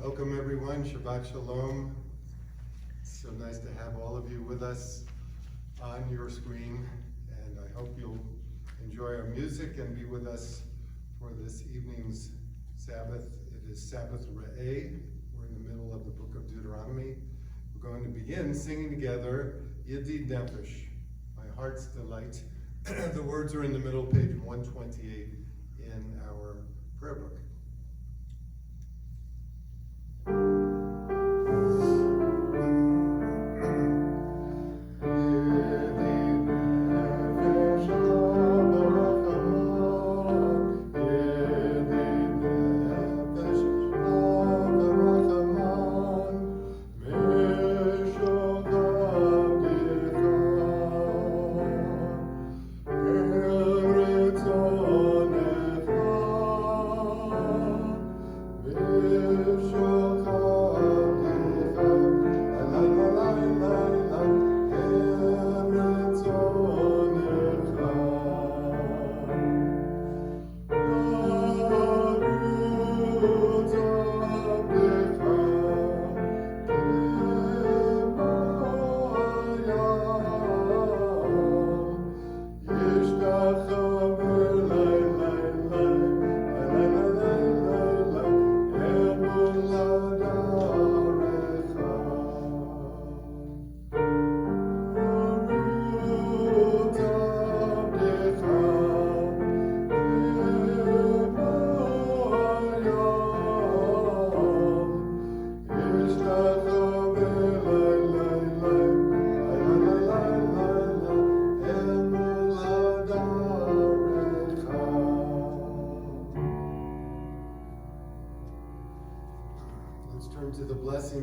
Welcome everyone, Shabbat Shalom. It's so nice to have all of you with us on your screen, and I hope you'll enjoy our music and be with us for this evening's Sabbath. It is Sabbath Re'eh. We're in the middle of the book of Deuteronomy. We're going to begin singing together Yedid Nefesh, My Heart's Delight. The words are in the middle, page 128 in our prayer book.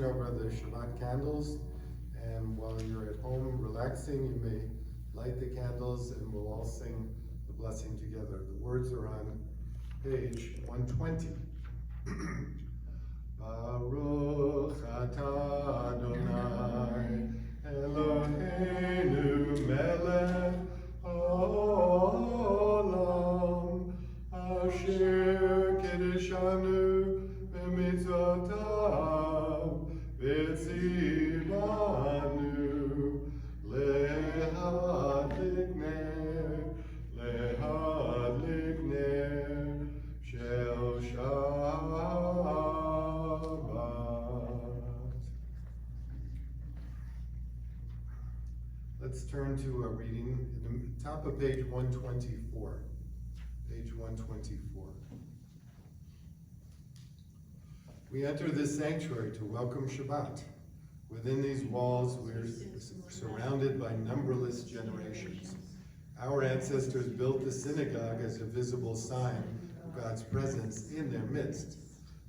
Over the Shabbat candles, and while you're at home relaxing, you may light the candles and we'll all sing the blessing together. The words are on page 120. Baruch atah Adonai Eloheinu melech haolam asher kiddushanu b'mitzvotav V'tzivanu lehadlik ner shel Shabbat. Let's turn to a reading at the top of page 124. Page 124. We enter this sanctuary to welcome Shabbat. Within these walls, we're surrounded by numberless generations. Our ancestors built the synagogue as a visible sign of God's presence in their midst.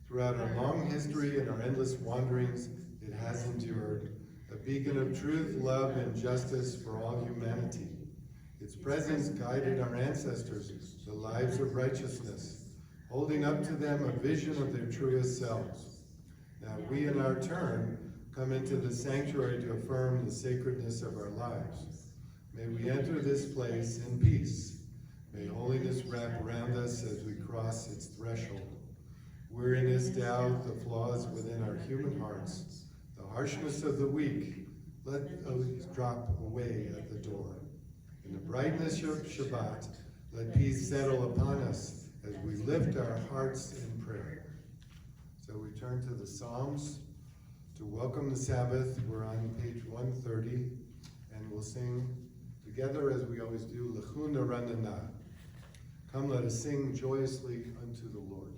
Throughout our long history and our endless wanderings, it has endured, a beacon of truth, love, and justice for all humanity. Its presence guided our ancestors to lives of righteousness, holding up to them a vision of their truest selves. Now we, in our turn, come into the sanctuary to affirm the sacredness of our lives. May we enter this place in peace. May holiness wrap around us as we cross its threshold. Weariness, doubt, the flaws within our human hearts, the harshness of the weak, let those drop away at the door. In the brightness of Shabbat, let peace settle upon us as we lift our hearts in prayer. So we turn to the Psalms to welcome the Sabbath. We're on page 130, and we'll sing together as we always do, L'chu Naranana. Come, let us sing joyously unto the Lord.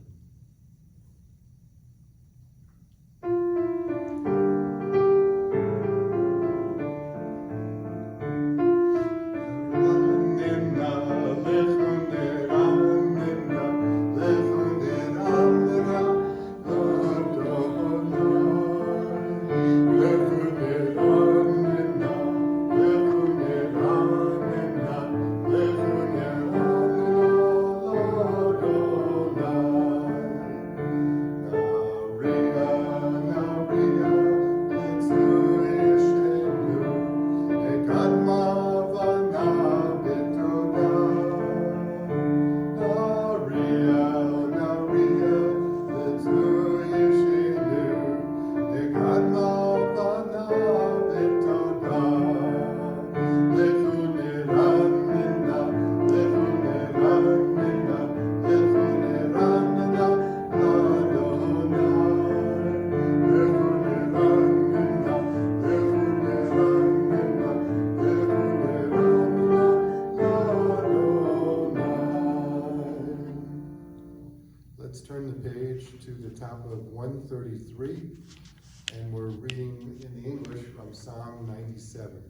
top of 133, and we're reading in the English from Psalm 97.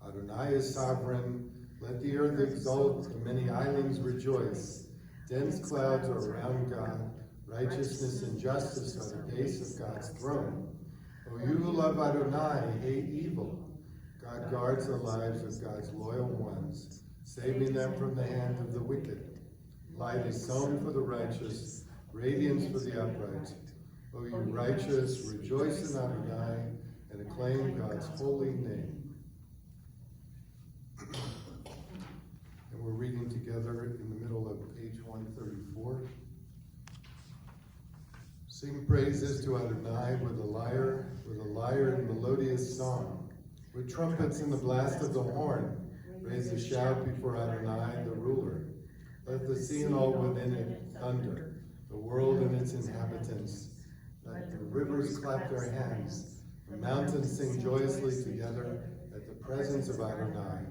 Adonai is sovereign, let the earth exult, the many islands rejoice. Dense clouds are around God, righteousness and justice are the base of God's throne. O you who love Adonai, hate evil. God guards the lives of God's loyal ones, saving them from the hand of the wicked. Light is sown for the righteous, radiance for the upright. O you righteous, rejoice in Adonai and acclaim God's holy name. And we're reading together in the middle of page 134. Sing praises to Adonai with a lyre and melodious song. With trumpets and the blast of the horn, raise a shout before Adonai, the ruler. Let the sea and all within it thunder, the world and its inhabitants. Let the rivers clap their hands, the mountains sing joyously together at the presence of Adonai.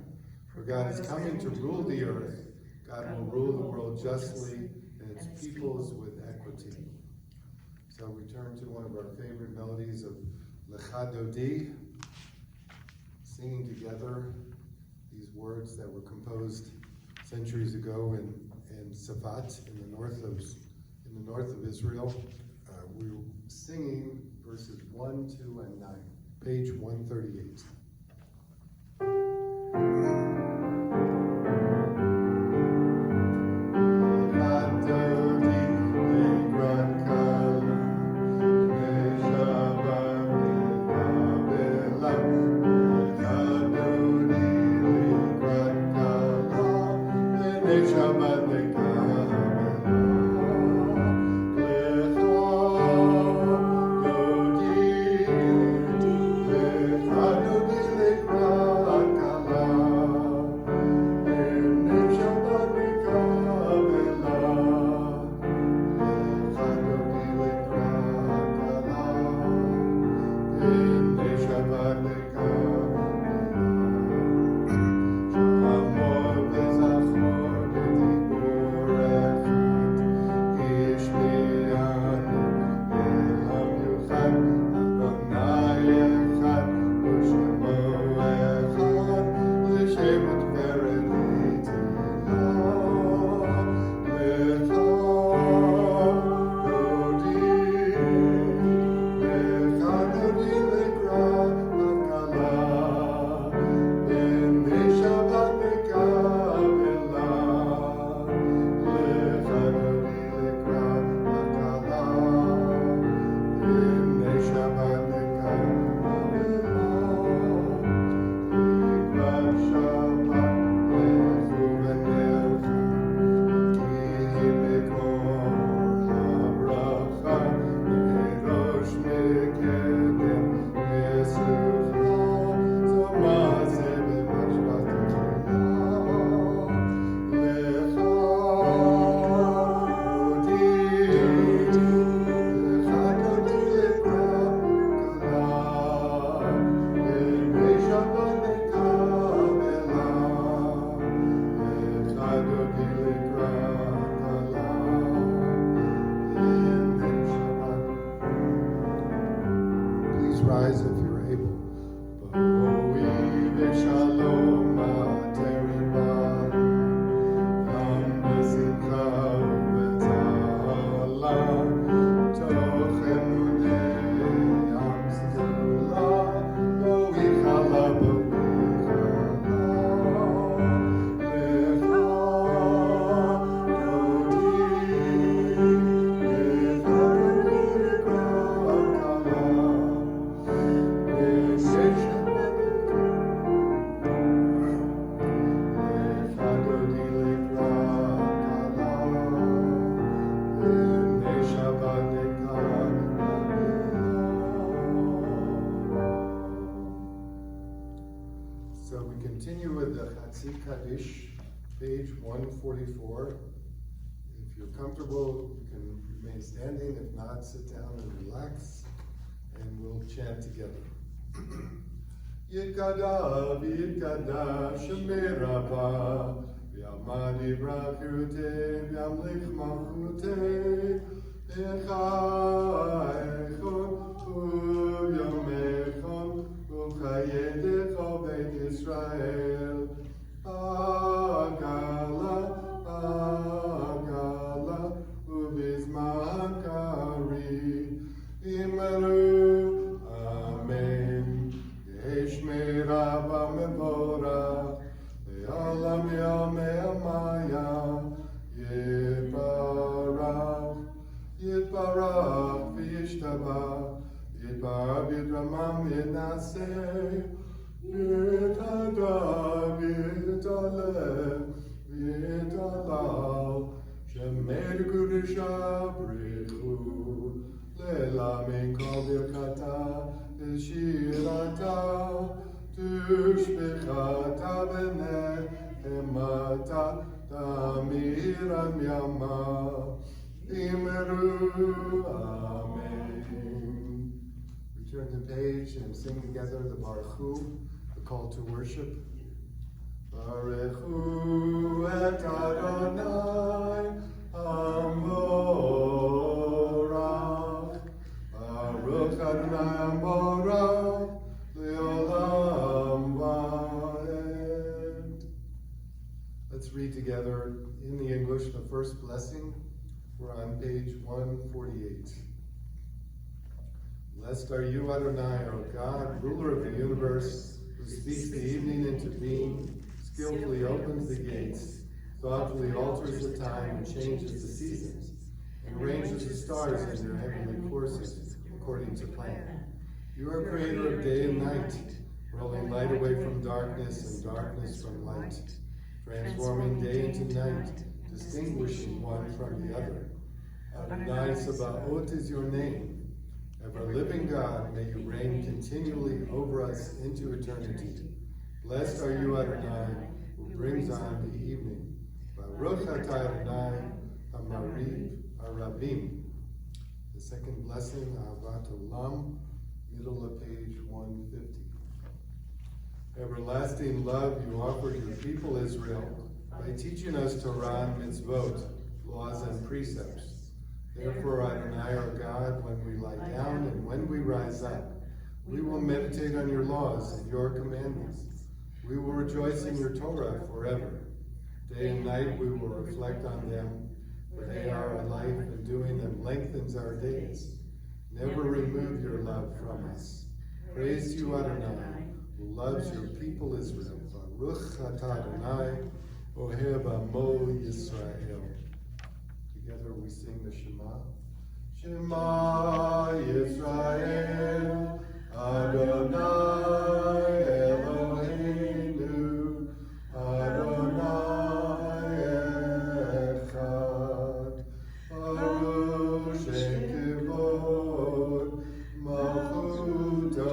For God is coming to rule the earth. God will rule the world justly and its peoples with equity. So we turn to one of our favorite melodies of Lecha Dodi, singing together these words that were composed centuries ago in Shabbat in the north of Israel. We're singing verses 1, 2, and 9, page 138. Rise if you're able. Shalom continue with the Chatzi Kaddish, page 144. If you're comfortable, you can remain standing. If not, sit down and relax, and we'll chant together. Yitkadav, Yitkadav, Shemei Rabbah, V'yamadi brakirute, v'yamlich malchute, v'chayechon, u'yomechon, u'chayedecho Beit Yisrael. Agala, agala, u'bizman kari, imeru, amen. Yeshme Rabba Mevora, Le'olam Yomei Amaya, Yitbarach, Yitbarach v'yishtabach, Yitbarach v'yitramam v'yitnaseh, Yitadar v'yitaleh, v'yitalal, Shemei Kedusha Brichu, Lela Mikol Birkata, Shirata, Tushbechata Benehemata, Tamiram Yama, Imeru, Amen. We turn the page and sing together the Baruch Hu, the call to worship. Baruch Hu et Adonai, Amorach. Baruch Adonai Amorach, Le'olam Va'ed. Let's read together in the English the first blessing. We're on page 148. Blessed are you, Adonai, our God, ruler of the universe, who speaks the evening into being, skillfully opens the gates, thoughtfully alters the time and changes the seasons, and arranges the stars in their heavenly courses according to plan. You are creator of day and night, rolling light away from darkness and darkness from light, transforming day into night, distinguishing one from the other. Adonai Sabaoth is your name. Ever-living God, may you reign continually over us into eternity. Blessed are you, Adonai, who brings on the evening. Baruch atah Adonai, Hamariv, Arabim. The second blessing, Ahavat Olam, middle of page 150. Everlasting love you offered your people Israel by teaching us Torah and mitzvot, laws and precepts. Therefore, Adonai our God, when we lie down and when we rise up, we will meditate on your laws and your commandments. We will rejoice in your Torah forever. Day and night we will reflect on them, for they are our life, and doing them lengthens our days. Never remove your love from us. Praise you, Adonai, who loves your people Israel. Baruch atah Adonai, Oheb Amo Yisrael. Together we sing the Shema. Shema Yisrael, Adonai Eloheinu, Adonai Echad, Baruch Shem Kivod, Malchuto,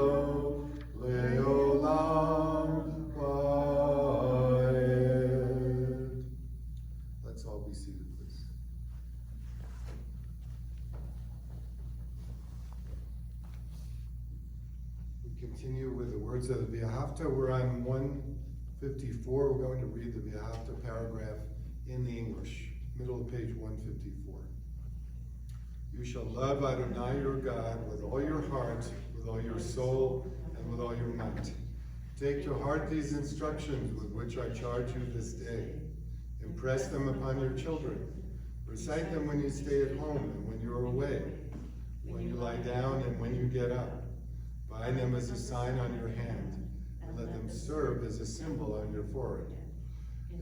Leolam Va'ed. Let's all be seated, please. Continue with the words of the V'ahavta. We're on 154. We're going to read the V'ahavta paragraph in the English, middle of page 154. You shall love Adonai your God with all your heart, with all your soul, and with all your might. Take to heart these instructions with which I charge you this day. Impress them upon your children. Recite them when you stay at home and when you are away, when you lie down and when you get up. Bind them as a sign on your hand, and let them serve as a symbol on your forehead.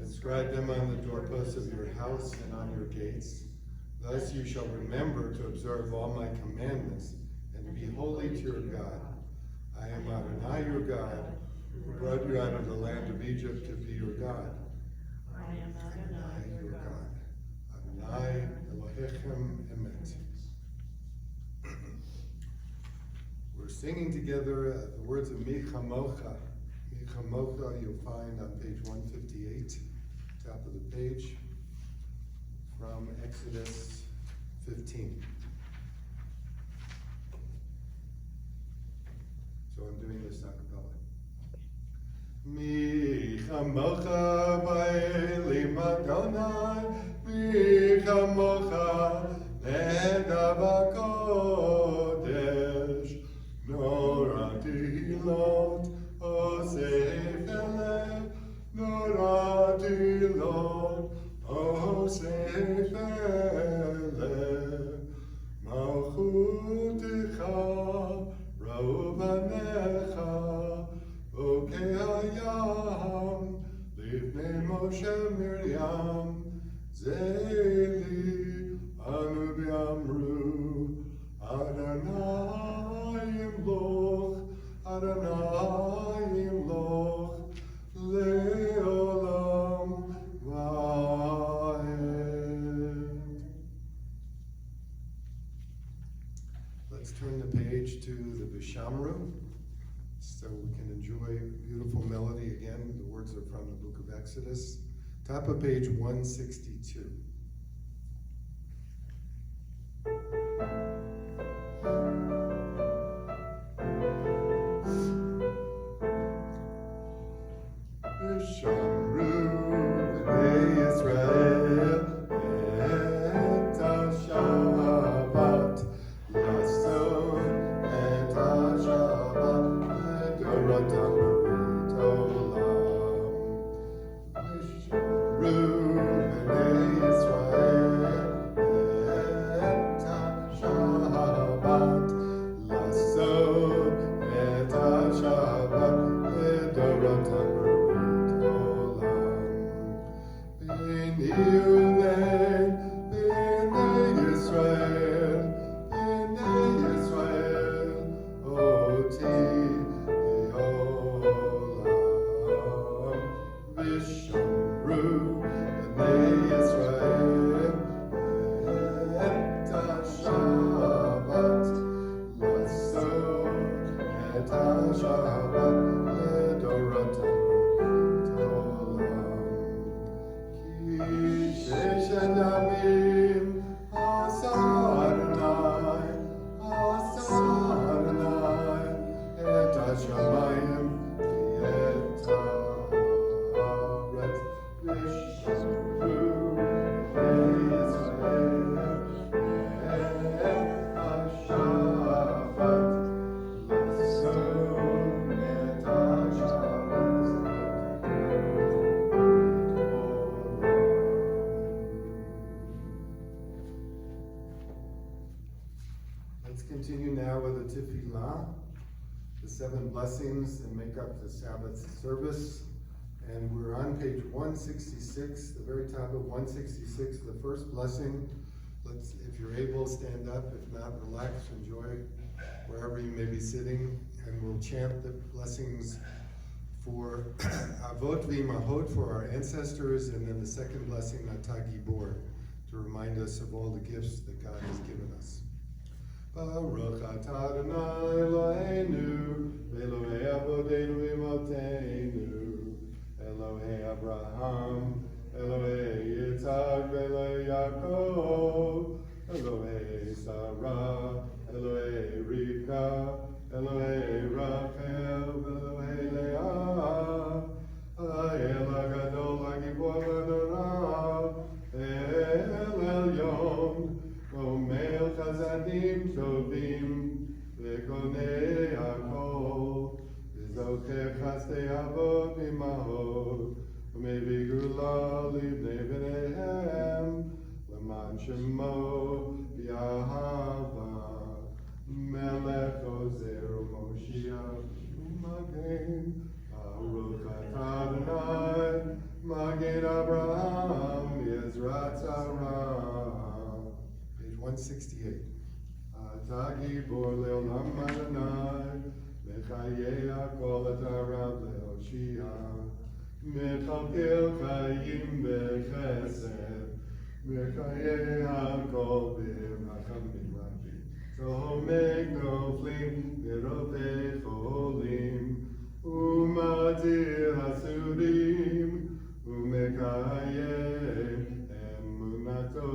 Inscribe them on the doorposts of your house and on your gates. Thus you shall remember to observe all my commandments and to be holy to your God. I am Adonai your God, who brought you out of the land of Egypt to be your God. I am Adonai your God. Adonai Elohechem Emet. We're singing together the words of Mi Chamocha. Mi Chamocha you'll find on page 158, top of the page, from Exodus 15. So I'm doing this a cappella. Mi Chamocha ba'elim Adonai, mi chamocha, neda b'kodesh, nora dilot, osef elev, nora dilot, osef elev, malchutecha, rauvanecha, okei hayam, lifnei Moshe Miriam, zeli, anu b'amru, Adonai imloch, Adonai imloch, le'olam va'ed. Let's turn the page to the Vishamru, so we can enjoy beautiful melody again. The words are from the book of Exodus. Top of page 162. Vishamru b'nei Yisrael et ha-Shabbat lason et ha-Shabbat le'doratam b'rit olam. Vishamru b'nei Yisrael et ha-Shabbat lason et ha-Shabbat le'doratam Continue now with the tefillah, the 7 blessings that make up the Sabbath service. And we're on page 166, the very top of 166, the first blessing. If you're able, stand up. If not, relax, enjoy wherever you may be sitting. And we'll chant the blessings for Avot v'Imahot, for our ancestors, and then the second blessing, Atah Gibor, to remind us of all the gifts that God has given us. Baruch atah Adonai Eloheinu, Elohei Avodeinu Imotenu, Elohei Abraham, Elohei Yitzhak, Elohei Yaakov, Elohei Sarah, Elohei Rivka, Elohei Rachel, Elohei Leah, Ha'el HaGadol HaGibor HaNorah, El Elyon, Omer Chazadim Tovim, Vekonei Hakol, V'zocher Chastei Avot V'Imahot, U'mevei Gula Livnei B'neihem, L'man Shemo V'Yahava, Melech Ozer U'Moshiach U'Magen, Baruch atah Adonai, Magen Abraham, Yezrat Sarah. 168. Atah Gibor le'olam Adonai, Mechayei hakol et harav le'oshia, Mechalkel chayim b'chesed, Mechayei hakol b'rachamim rabim, Tzomek noflim v'ropei cholim, U'matir hasurim, U'mekayem emunato,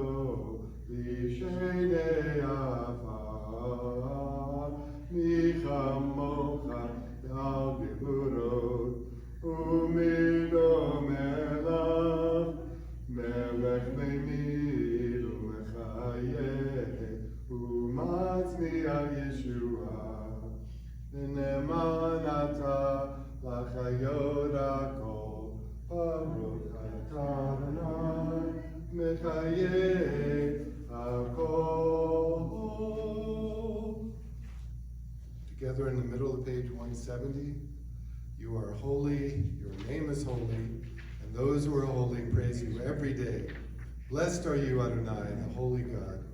V'shenei afar, michamocha al gevurot, umidom elav, atzmiya Yeshua, v'nemanata l'chayot hakol, Baruch atah Adonai, mechayeh hakol. Together in the middle of page 170, you are holy, your name is holy, and those who are holy praise you every day. Blessed are you, Adonai, the holy God.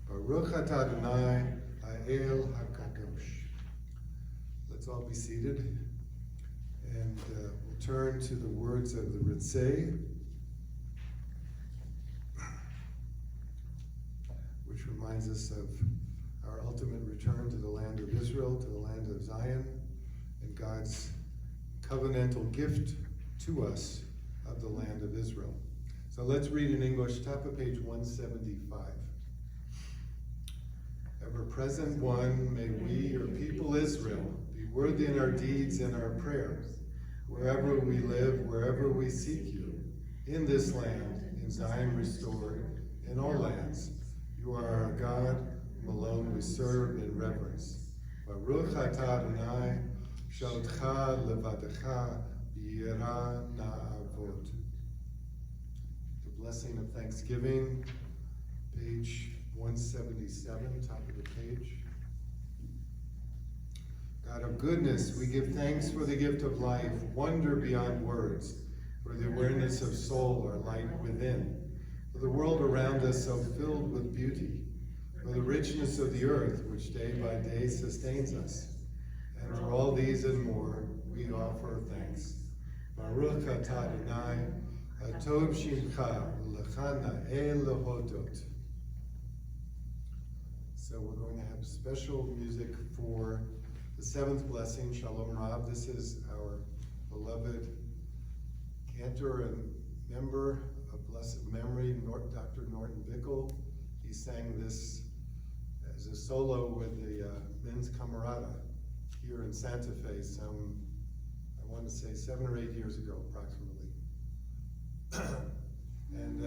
Baruch atah Adonai, ha'el hakadosh. Let's all be seated, and we'll turn to the words of the Ritzeh, which reminds us of our ultimate return to the land of Israel, to the land of Zion, and God's covenantal gift to us of the land of Israel. So let's read in English, top of page 175. Ever present one, may we, your people Israel, be worthy in our deeds and our prayers, wherever we live, wherever we seek you, in this land, in Zion restored, in all lands. You are our God, whom alone we serve in reverence. Baruch atah Adonai, Shalcha levadecha b'yira na'avot. The blessing of Thanksgiving, page 177, top of the page. God of goodness, we give thanks for the gift of life, wonder beyond words, for the awareness of soul, our light within, for the world around us so filled with beauty, for the richness of the earth, which day by day sustains us. And for all these and more, we offer thanks. Baruch atah Adonai, hatov shimcha, l'chana el lehodot. So we're going to have special music for the seventh blessing, Shalom Rav. This is our beloved cantor and member of blessed memory, Dr. Norton Bicoll. He sang this as a solo with the men's Camerata here in Santa Fe some, I want to say 7 or 8 years ago, approximately. And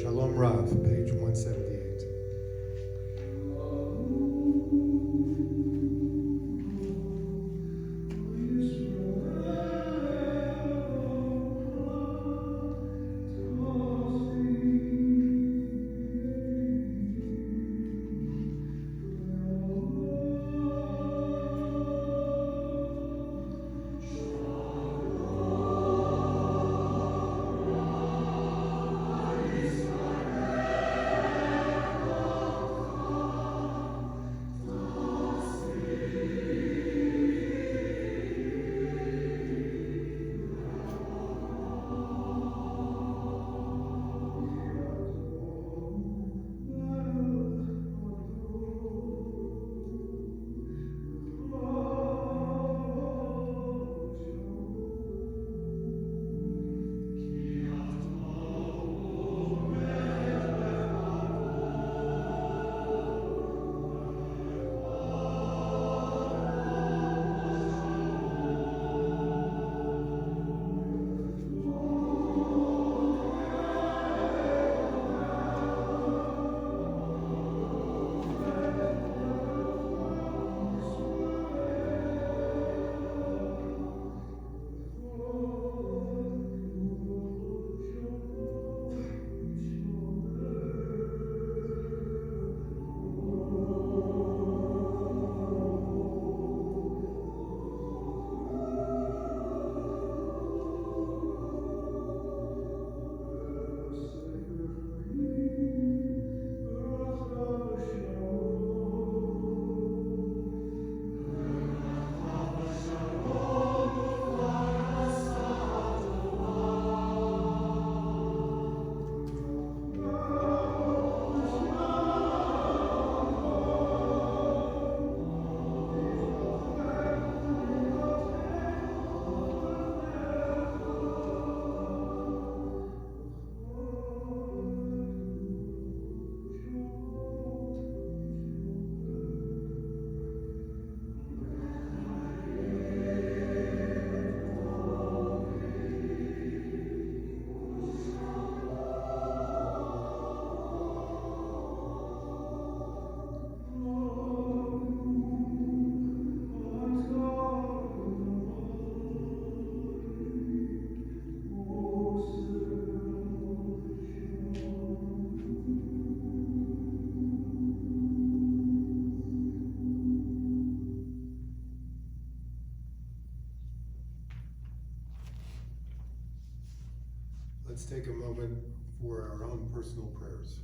Shalom Rav, page 178. Let's take a moment for our own personal prayers.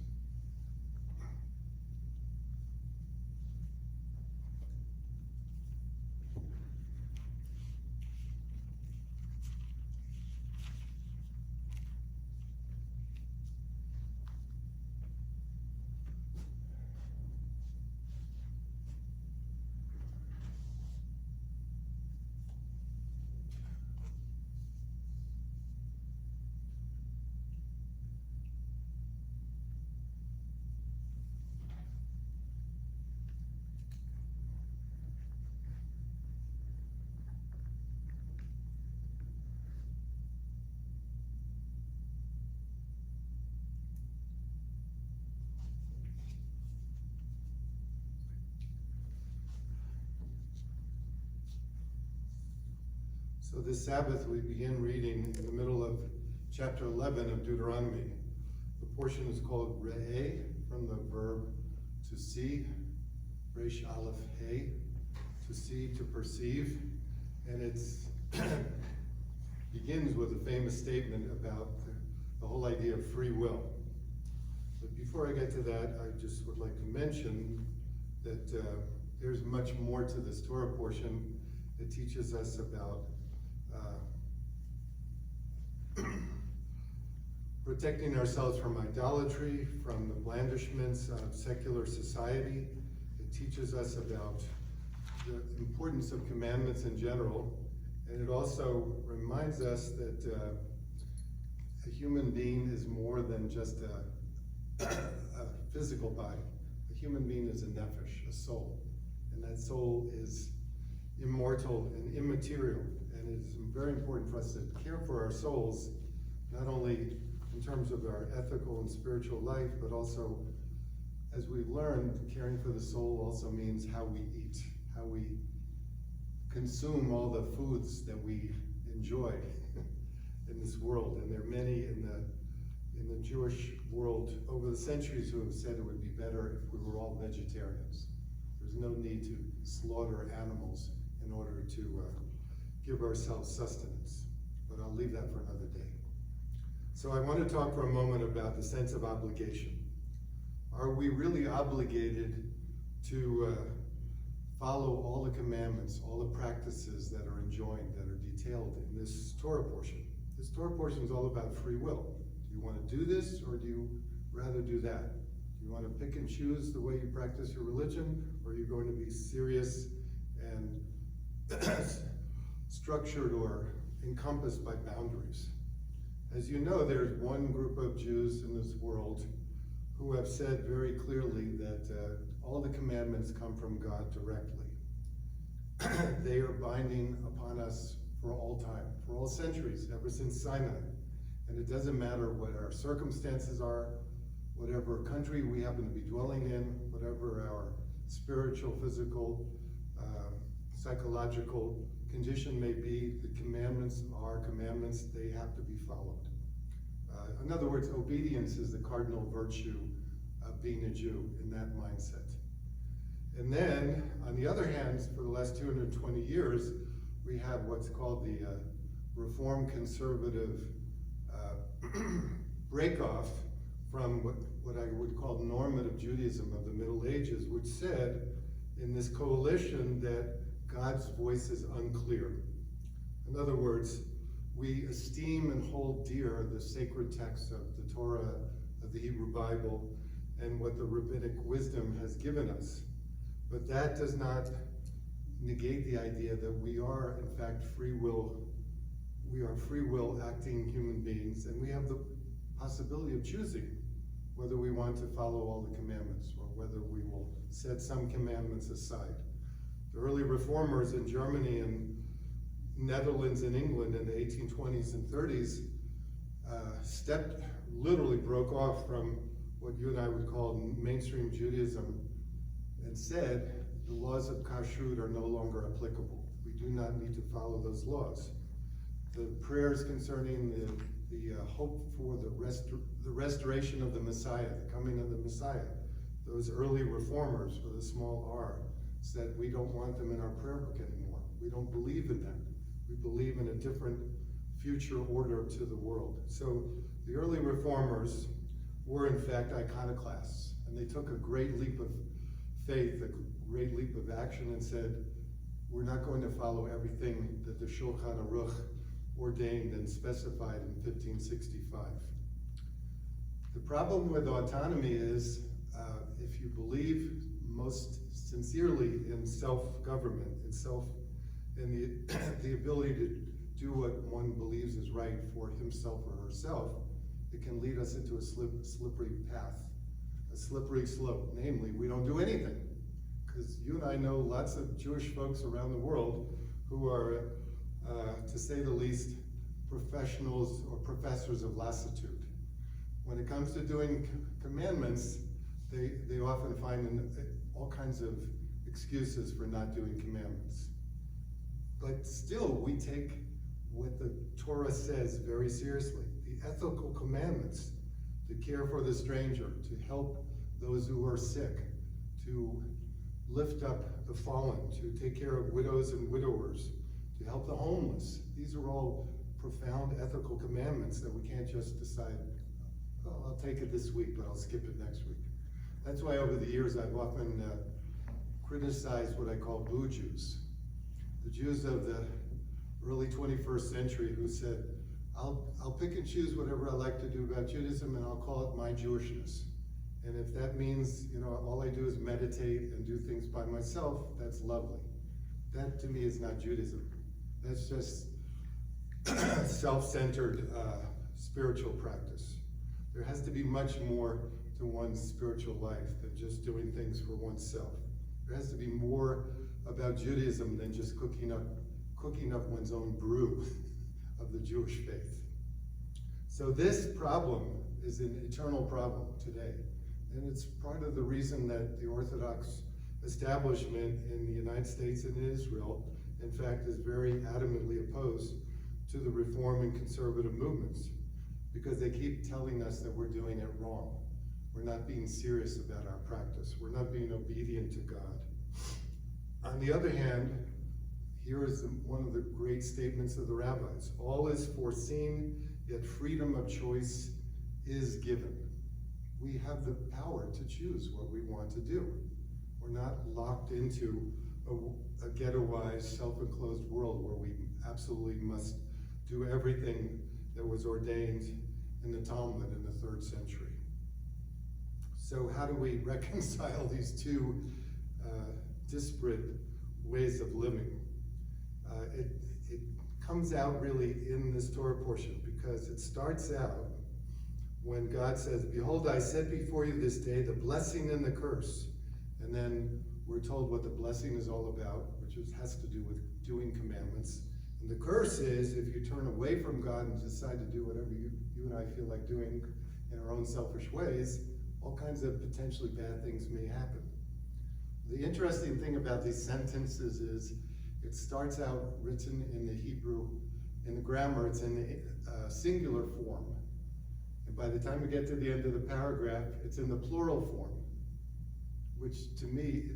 So this Sabbath we begin reading in the middle of chapter 11 of Deuteronomy. The portion is called Re'eh, from the verb to see, Resh Aleph Hey, to see, to perceive, and it begins with a famous statement about the whole idea of free will. But before I get to that, I just would like to mention that there's much more to this Torah portion. It teaches us about protecting ourselves from idolatry, from the blandishments of secular society. It teaches us about the importance of commandments in general, and it also reminds us that a human being is more than just a physical body. A human being is a nefesh, a soul, and that soul is immortal and immaterial, and it is very important for us to care for our souls, not only in terms of our ethical and spiritual life, but also, as we've learned, caring for the soul also means how we eat, how we consume all the foods that we enjoy in this world. And there are many in the Jewish world over the centuries who have said it would be better if we were all vegetarians. There's no need to slaughter animals in order to give ourselves sustenance. But I'll leave that for another day. So I want to talk for a moment about the sense of obligation. Are we really obligated to follow all the commandments, all the practices that are enjoined, that are detailed in this Torah portion? This Torah portion is all about free will. Do you want to do this, or do you rather do that? Do you want to pick and choose the way you practice your religion, or are you going to be serious and structured or encompassed by boundaries? As you know, there's one group of Jews in this world who have said very clearly that all the commandments come from God directly. They are binding upon us for all time, for all centuries, ever since Sinai. And it doesn't matter what our circumstances are, whatever country we happen to be dwelling in, whatever our spiritual, physical, psychological condition may be, the commandments are commandments, they have to be followed. In other words, obedience is the cardinal virtue of being a Jew in that mindset. And then, on the other hand, for the last 220 years, we have what's called the Reform Conservative breakoff from what I would call normative Judaism of the Middle Ages, which said in this coalition that God's voice is unclear. In other words, we esteem and hold dear the sacred texts of the Torah, of the Hebrew Bible, and what the rabbinic wisdom has given us. But that does not negate the idea that we are, in fact, free will. We are free will acting human beings, and we have the possibility of choosing whether we want to follow all the commandments or whether we will set some commandments aside. The early reformers in Germany and Netherlands and England in the 1820s and 30s literally broke off from what you and I would call mainstream Judaism and said the laws of kashrut are no longer applicable. We do not need to follow those laws. The prayers concerning the hope for the restoration of the Messiah, the coming of the Messiah, those early reformers with a small r, said we don't want them in our prayer book anymore. We don't believe in them. We believe in a different future order to the world. So the early reformers were in fact iconoclasts, and they took a great leap of faith, a great leap of action, and said, we're not going to follow everything that the Shulchan Aruch ordained and specified in 1565. The problem with autonomy is, if you believe most sincerely in self-government, in the ability to do what one believes is right for himself or herself, it can lead us into a slippery path, a slippery slope. Namely, we don't do anything. Because you and I know lots of Jewish folks around the world who are, to say the least, professionals or professors of lassitude. When it comes to doing commandments, they often find all kinds of excuses for not doing commandments. But still, we take what the Torah says very seriously. The ethical commandments, to care for the stranger, to help those who are sick, to lift up the fallen, to take care of widows and widowers, to help the homeless. These are all profound ethical commandments that we can't just decide, oh, I'll take it this week, but I'll skip it next week. That's why over the years I've often criticized what I call boo Jews. The Jews of the early 21st century who said, I'll pick and choose whatever I like to do about Judaism, and I'll call it my Jewishness. And if that means, all I do is meditate and do things by myself, that's lovely. That to me is not Judaism. That's just self-centered spiritual practice. There has to be much more to one's spiritual life than just doing things for oneself. There has to be more about Judaism than just cooking up one's own brew of the Jewish faith. So this problem is an eternal problem today. And it's part of the reason that the Orthodox establishment in the United States and in Israel, in fact, is very adamantly opposed to the reform and conservative movements, because they keep telling us that we're doing it wrong. We're not being serious about our practice. We're not being obedient to God. On the other hand, here is one of the great statements of the rabbis. All is foreseen, yet freedom of choice is given. We have the power to choose what we want to do. We're not locked into a ghettoized, self-enclosed world where we absolutely must do everything that was ordained in the Talmud in the 3rd century. So how do we reconcile these two disparate ways of living? It comes out really in this Torah portion, because it starts out when God says, behold, I set before you this day the blessing and the curse. And then we're told what the blessing is all about, which has to do with doing commandments. And the curse is if you turn away from God and decide to do whatever you and I feel like doing in our own selfish ways, all kinds of potentially bad things may happen. The interesting thing about these sentences is it starts out written in the Hebrew, in the grammar, it's in the singular form. And by the time we get to the end of the paragraph, it's in the plural form, which to me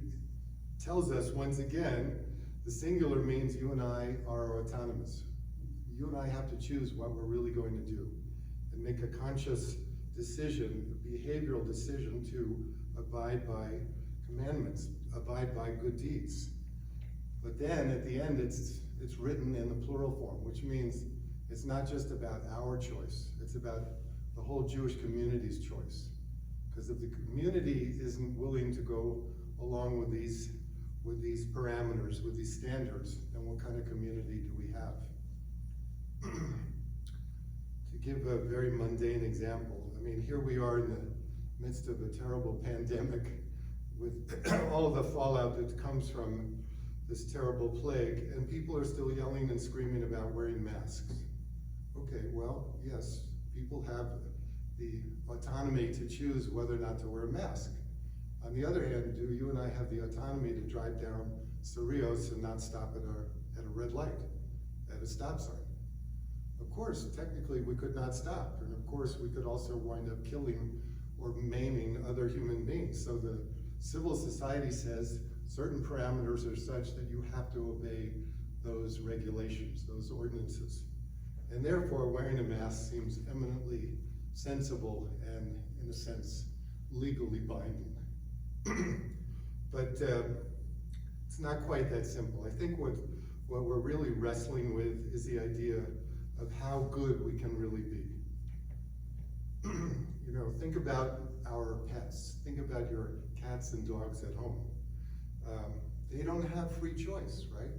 tells us once again, the singular means you and I are autonomous. You and I have to choose what we're really going to do and make a conscious decision, a behavioral decision to abide by commandments, abide by good deeds. But then at the end, it's written in the plural form, which means it's not just about our choice, it's about the whole Jewish community's choice. Because if the community isn't willing to go along with these parameters, with these standards, then what kind of community do we have? To give a very mundane example, I mean, here we are in the midst of a terrible pandemic with all of the fallout that comes from this terrible plague, and people are still yelling and screaming about wearing masks. Okay, well, yes, people have the autonomy to choose whether or not to wear a mask. On the other hand, do you and I have the autonomy to drive down Cerritos and not stop at a red light, at a stop sign? Of course, technically we could not stop, and of course we could also wind up killing or maiming other human beings. So the civil society says certain parameters are such that you have to obey those regulations, those ordinances. And therefore, wearing a mask seems eminently sensible and, in a sense, legally binding. But it's not quite that simple. I think what we're really wrestling with is the idea of how good we can really be. You know, think about our pets. Think about your cats and dogs at home. They don't have free choice, right?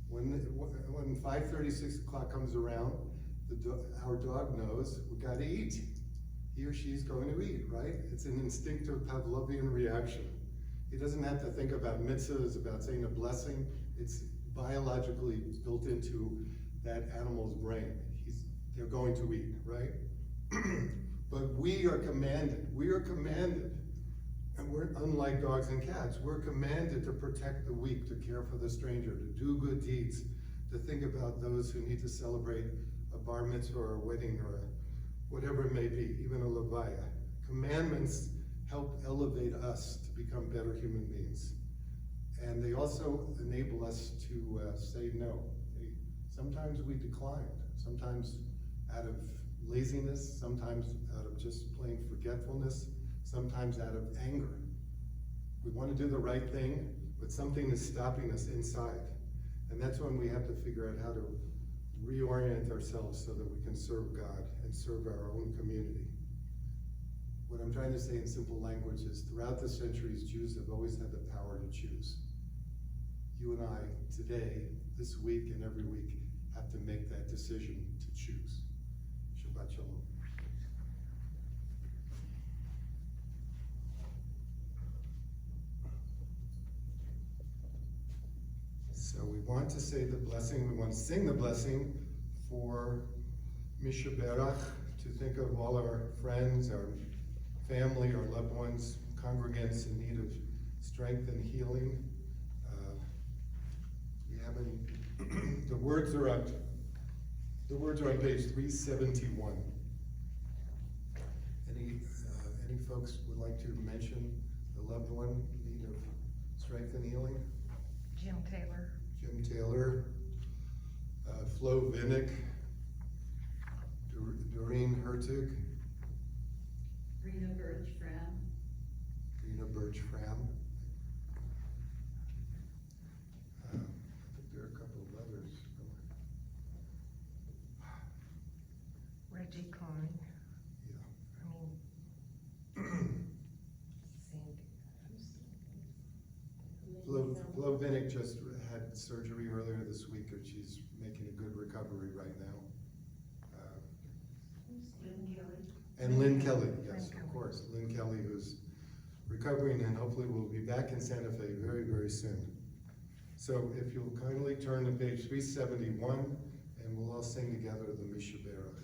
When 5:30, 6 o'clock comes around, our dog knows we gotta eat. He or she's going to eat, right? It's an instinctive Pavlovian reaction. He doesn't have to think about mitzvahs, about saying a blessing. It's biologically built into that animal's brain. They're going to eat, right? But we are commanded, and we're unlike dogs and cats, we're commanded to protect the weak, to care for the stranger, to do good deeds, to think about those who need to celebrate a bar mitzvah or a wedding or whatever it may be, even a levaya. Commandments help elevate us to become better human beings. And they also enable us to say no. Sometimes we decline, sometimes out of laziness, sometimes out of just plain forgetfulness, sometimes out of anger. We want to do the right thing, but something is stopping us inside. And that's when we have to figure out how to reorient ourselves so that we can serve God and serve our own community. What I'm trying to say in simple language is throughout the centuries, Jews have always had the power to choose. You and I, today, this week and every week, have to make that decision to choose. Shabbat Shalom. So we want to say the blessing, we want to sing the blessing for Mishaberach, to think of all our friends, our family, our loved ones, congregants in need of strength and healing. We have any, the words are on page 371. Any folks would like to mention the loved one in need of strength and healing? Jim Taylor, Flo Vinnick, Doreen Hertig, Rena Birch-Fram. I think there are a couple of others. Reggie Klein. Yeah. Flo Vinnick just had surgery earlier this week, and she's making a good recovery right now. And Lynn Kelly, yes, of course. Lynn Kelly, who's recovering and hopefully will be back in Santa Fe very, very soon. So if you'll kindly turn to page 371, and we'll all sing together the Mishaberach.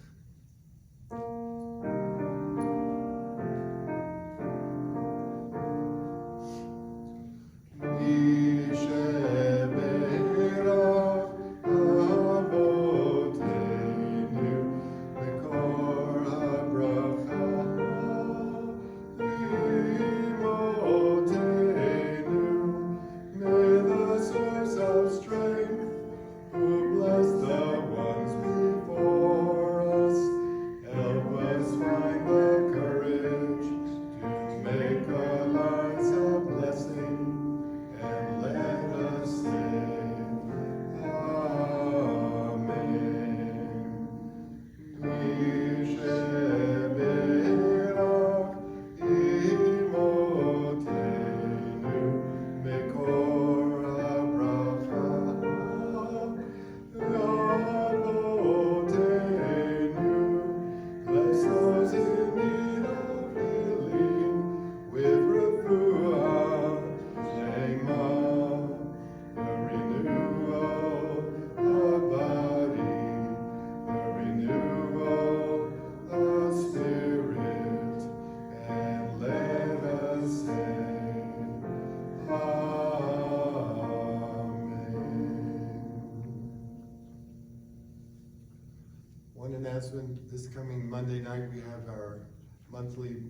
This coming Monday night, we have our monthly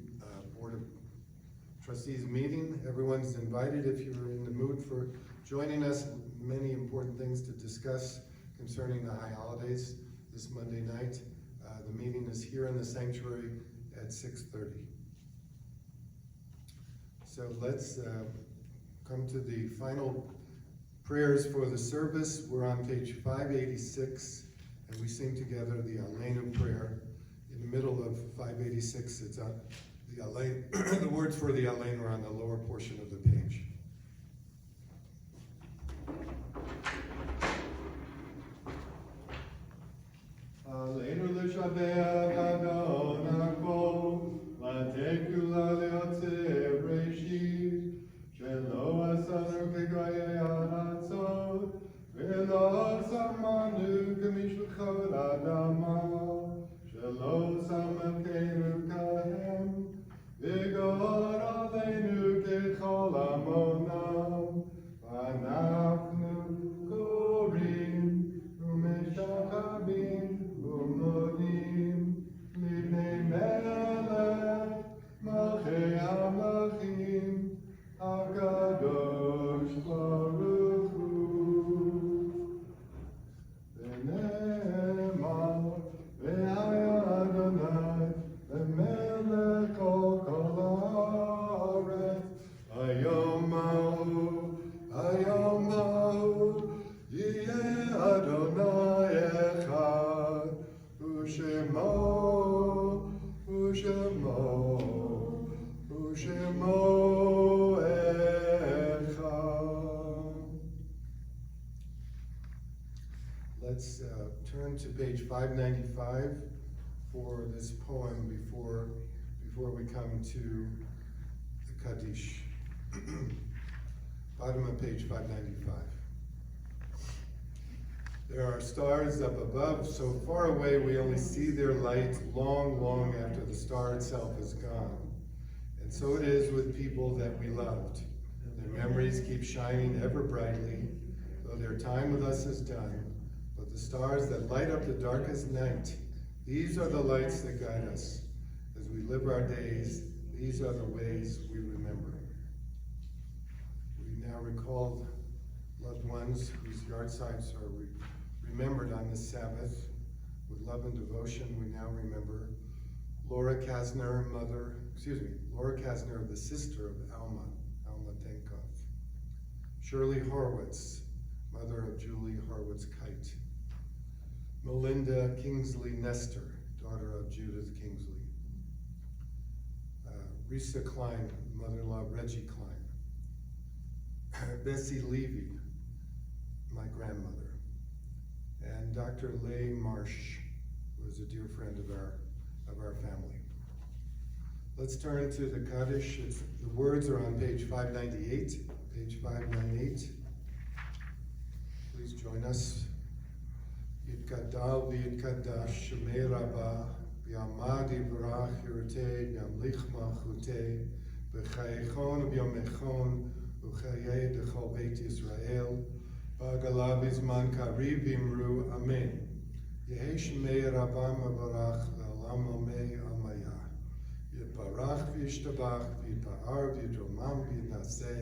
Board of Trustees meeting. Everyone's invited if you're in the mood for joining us. Many important things to discuss concerning the high holidays. this Monday night. The meeting is here in the sanctuary at 6:30. So let's come to the final prayers for the service. We're on page 586, and we sing together the Aleinu prayer. In the middle of 586, it's on the Aleinu. The words for the Aleinu are on the lower portion of the page. Aleinu l'shabeh Adon hakol, l'tekula le'otzeh breshit, shelo asanu k'goyei haratzot, v'lo samanu k'mishluchot adama, shelo samekenu kahem, v'gor aleinu k'chol amonam, v'anachnu korim u'meshachabim u'modim livnei melech malchei hamlachim HaKadosh Baruch Hu. V'ne'emar v'haya Adonai lemelech kol haaretz hayom mahu yeh Adonai echad u'shemo echad. Let's turn to page 595 for this poem before we come to the Kaddish. Bottom of page 595. There are stars up above, so far away we only see their light long, long after the star itself is gone. And so it is with people that we loved. Their memories keep shining ever brightly, though their time with us is done. But the stars that light up the darkest night, these are the lights that guide us. As we live our days, these are the ways we remember. We now recall loved ones whose yardsticks are remembered on this Sabbath. With love and devotion, we now remember Laura Kasner, Laura Kasner, the sister of Alma Denkov. Shirley Horwitz, mother of Julie Horwitz-Kite. Melinda Kingsley Nestor, daughter of Judith Kingsley. Risa Klein, mother-in-law of Reggie Klein. Bessie Levy, my grandmother. And Dr. Leigh Marsh, who is a dear friend of our family. Let's turn to the Kaddish. The words are on page 598. Page 598. Please join us. Yitkadal v'yitkadash shemei Rabba v'yamad yivrach yirtei v'yamlich malchutei v'chayechon v'yomechon v'chayei d'chol Beit Yisrael v'agalav izman kariv v'imru amen. Yehi shemei Rabba mavarach v'alam omei amaya. Yitbarach v'yishtabach v'yipa'ar v'yitromam v'yitnaseh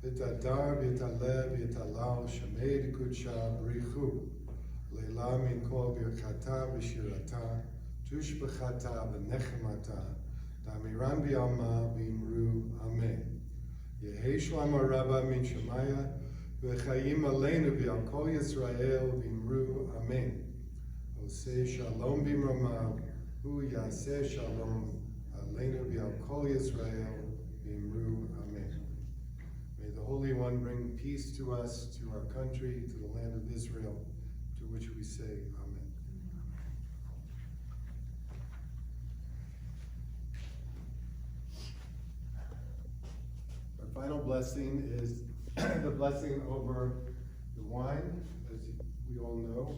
v'yitadar v'yitaleh v'yitalal shemei d'kudsha b'richu. Lela min kol birchata v'shirata, tushbechata v'nechemata, damiran b'yalma v'imru amen. Yehi Shalom Rav min Shemaya, v'chayim aleinu v'al kol Yisrael v'imru amen. Oseh shalom b'imromav, hu yaseh shalom aleinu v'al kol Yisrael v'imru amen. May the Holy One bring peace to us, to our country, to the land of Israel, to which we say amen. Our final blessing is the blessing over the wine, as we all know.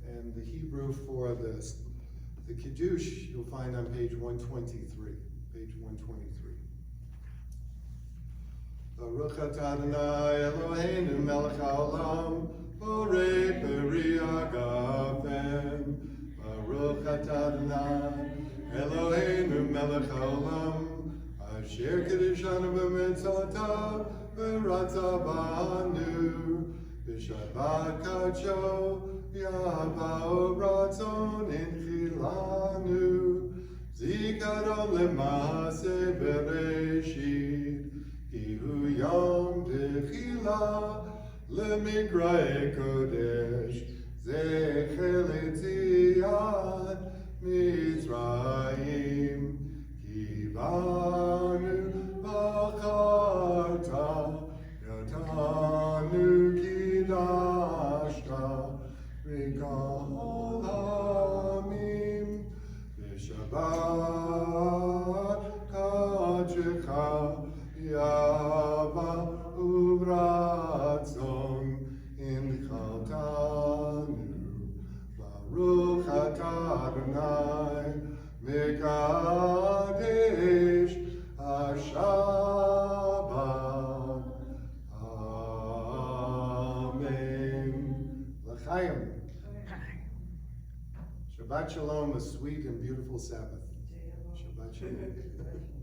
And the Hebrew for the Kiddush you'll find on page 123. Page 123. Baruch atah Adonai Eloheinu melech haolam, Borei peri agafen. Baruch atah Adonai Eloheinu melech haolam, asher kiddushanu b'mitzvotav v'ratza banu b'shabbat kadsho Yabao Ratzon Inchilanu, Zikaron Lemase Bereshit, Kihu Yom Dechila, Lemigrae Kodesh, Zechel Etziat Mitzrayim, Kibanu Bacharta, Yatanu Kidashta, Rikal Hamim, Shabbat Kajecha Yava Uvratzon in Chaltanu Baruch Atah Adonai Mekadesh HaShabbat Amen. L'chaim. Shabbat Shalom, a sweet and beautiful Sabbath. Shabbat Shalom.